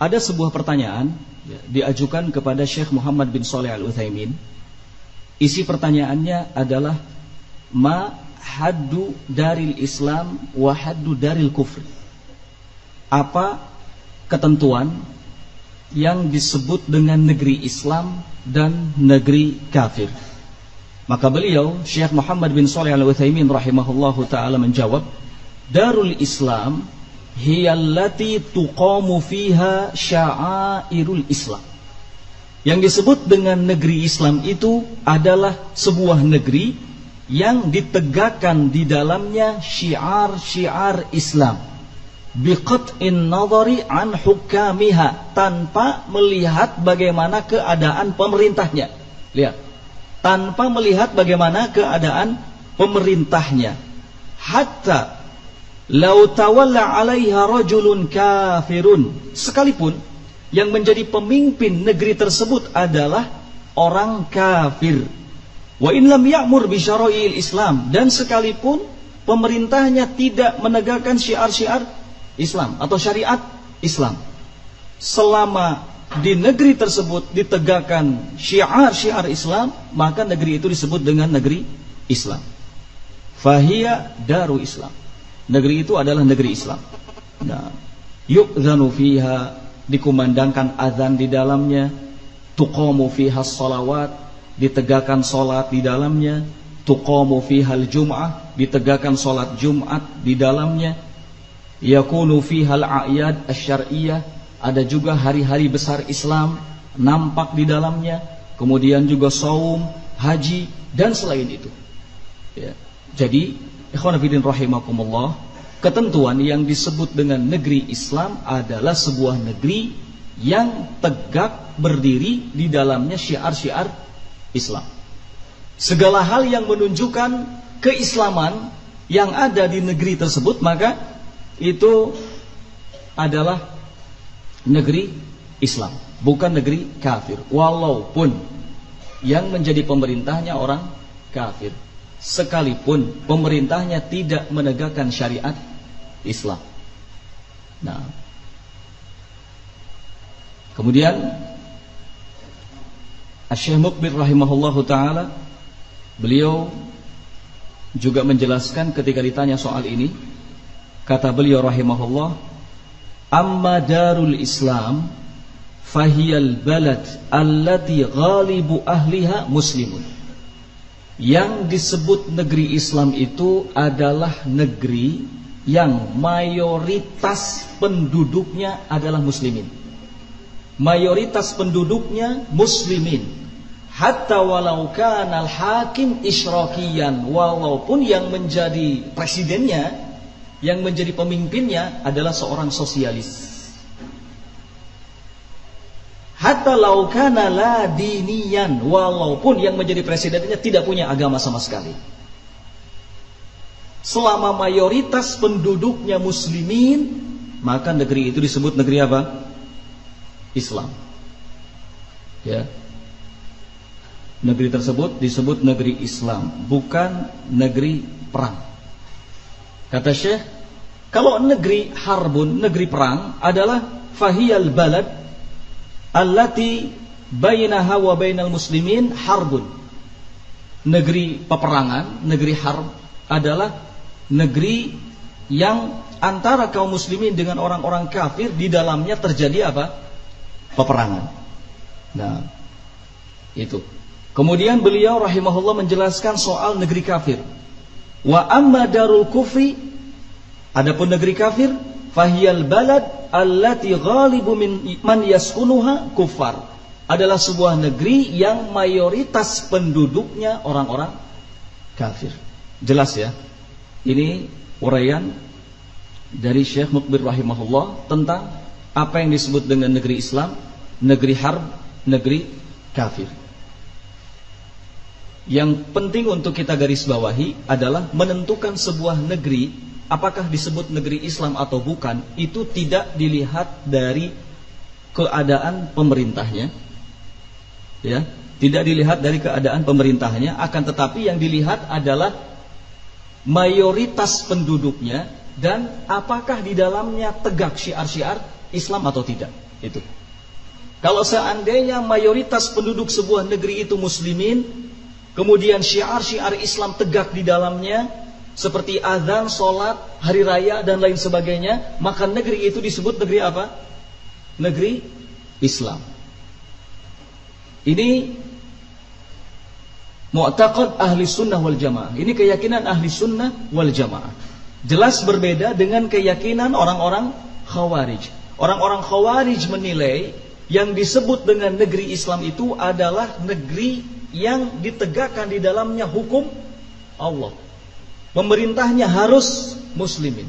ada sebuah pertanyaan diajukan kepada Syekh Muhammad bin Shalih Al-Utsaimin. Isi pertanyaannya adalah ma haddu daril Islam wa haddu daril kufri. Apa ketentuan yang disebut dengan negeri Islam dan negeri kafir? Maka beliau Syekh Muhammad bin Shalih Al-Utsaimin rahimahullahu taala menjawab, darul Islam hiyallati tuqamu fiha sya'airul Islam. Yang disebut dengan negeri Islam itu adalah sebuah negeri yang ditegakkan di dalamnya syiar-syiar Islam, biqat'in nadhari an hukamiha, tanpa melihat bagaimana keadaan pemerintahnya. Lihat, tanpa melihat bagaimana keadaan pemerintahnya. Hatta lau tawalla 'alaiha rajulun kafirun, sekalipun yang menjadi pemimpin negeri tersebut adalah orang kafir. Wa in lam ya'mur bi syara'il Islam, dan sekalipun pemerintahnya tidak menegakkan syiar-syiar Islam atau syariat Islam, selama di negeri tersebut ditegakkan syiar-syiar Islam, maka negeri itu disebut dengan negeri Islam. Fahiya daru Islam. Negeri itu adalah negeri Islam. Nah, yu'dzanu fiha, dikumandangkan azan di dalamnya, tuqamu fiha sholawat, ditegakkan solat di dalamnya, tuqamu fiha al-jum'ah, ditegakkan solat Jumat di dalamnya, yakunu fiha al-a'yad asy-syar'iyyah, ada juga hari-hari besar Islam nampak di dalamnya, kemudian juga saum, haji, dan selain itu. Ya. Jadi, ikhwan fillah rahimakumullah, ketentuan yang disebut dengan negeri Islam adalah sebuah negeri yang tegak berdiri di dalamnya syiar-syiar Islam. Segala hal yang menunjukkan keislaman yang ada di negeri tersebut, maka itu adalah negeri Islam, bukan negeri kafir. Walaupun yang menjadi pemerintahnya orang kafir, sekalipun pemerintahnya tidak menegakkan syariat Islam. Nah, kemudian Asy-Syaikh Muqbil rahimahullahu taala, beliau juga menjelaskan ketika ditanya soal ini, kata beliau rahimahullah, amma darul Islam fahiyal balad allati ghalibu ahliha muslimun. Yang disebut negeri Islam itu adalah negeri yang mayoritas penduduknya adalah muslimin. Mayoritas penduduknya muslimin. Hatta walau kana al-hakim isyrakiyan, walaupun yang menjadi presidennya, yang menjadi pemimpinnya adalah seorang sosialis. Hatta law kana la diniyan, walaupun yang menjadi presidennya tidak punya agama sama sekali. Selama mayoritas penduduknya muslimin, maka negeri itu disebut negeri apa? Islam. Ya. Negeri tersebut disebut negeri Islam, bukan negeri perang. Kata Syekh, kalau negeri harbun, negeri perang adalah fahiyal balad allati bainaha wa bainal muslimin harbun. Negeri peperangan, negeri harb adalah negeri yang antara kaum muslimin dengan orang-orang kafir, di dalamnya terjadi apa? Peperangan. Nah, itu. Kemudian beliau rahimahullah menjelaskan soal negeri kafir. Wa amma darul kufri, adapun negeri kafir, fahiyal balad allati ghalibu man yaskunuha kuffar, adalah sebuah negeri yang mayoritas penduduknya orang-orang kafir. Jelas ya? Ini uraian dari Syekh Muqbil rahimahullah tentang apa yang disebut dengan negeri Islam, negeri harb, negeri kafir. Yang penting untuk kita garis bawahi adalah menentukan sebuah negeri apakah disebut negeri Islam atau bukan, itu tidak dilihat dari keadaan pemerintahnya, ya, tidak dilihat dari keadaan pemerintahnya, akan tetapi yang dilihat adalah mayoritas penduduknya dan apakah di dalamnya tegak syiar-syiar Islam atau tidak. Itu. Kalau seandainya mayoritas penduduk sebuah negeri itu muslimin, kemudian syiar-syiar Islam tegak di dalamnya, seperti azan, sholat, hari raya, dan lain sebagainya, maka negeri itu disebut negeri apa? Negeri Islam. Ini mu'taqad ahli sunnah wal jamaah. Ini keyakinan ahli sunnah wal jamaah. Jelas berbeda dengan keyakinan orang-orang khawarij. Orang-orang khawarij menilai yang disebut dengan negeri Islam itu adalah negeri yang ditegakkan di dalamnya hukum Allah. Pemerintahnya harus muslimin.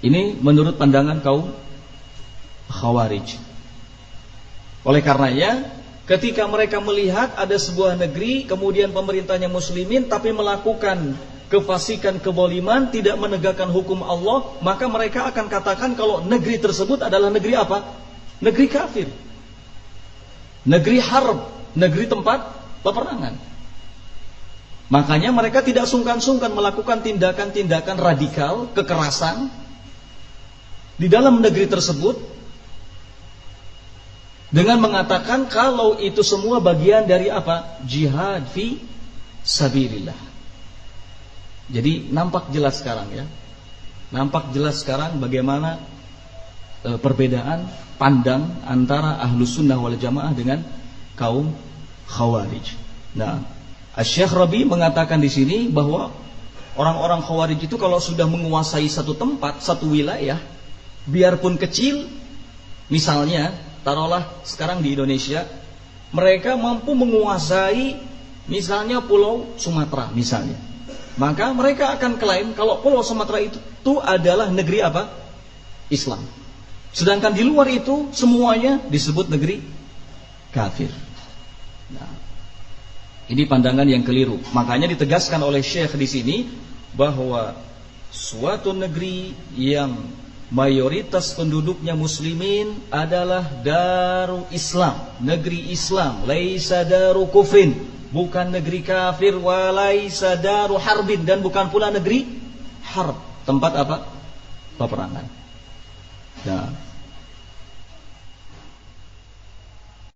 Ini menurut pandangan kaum khawarij. Oleh karenanya, ketika mereka melihat ada sebuah negeri, kemudian pemerintahnya muslimin, tapi melakukan kefasikan, keboliman, tidak menegakkan hukum Allah, maka mereka akan katakan kalau negeri tersebut adalah negeri apa? Negeri kafir, negeri harb, negeri tempat peperangan. Makanya mereka tidak sungkan-sungkan melakukan tindakan-tindakan radikal, kekerasan di dalam negeri tersebut, dengan mengatakan kalau itu semua bagian dari apa? Jihad fi sabilillah. Jadi nampak jelas sekarang ya. Nampak jelas sekarang bagaimana perbedaan pandang antara Ahlus Sunnah wal Jamaah dengan kaum Khawarij. Nah, Syekh Rabi mengatakan di sini bahwa orang-orang Khawarij itu kalau sudah menguasai satu tempat, satu wilayah, biarpun kecil, misalnya taruhlah sekarang di Indonesia, mereka mampu menguasai misalnya Pulau Sumatera misalnya, maka mereka akan klaim kalau Pulau Sumatera itu adalah negeri apa? Islam. Sedangkan di luar itu semuanya disebut negeri kafir. Nah, ini pandangan yang keliru. Makanya ditegaskan oleh Syekh di sini bahwa suatu negeri yang mayoritas penduduknya muslimin adalah daru Islam, negeri Islam, laisa daru kufrin, bukan negeri kafir, wa laisa daru harbin, dan bukan pula negeri harb, tempat apa? Peperangan. Nah,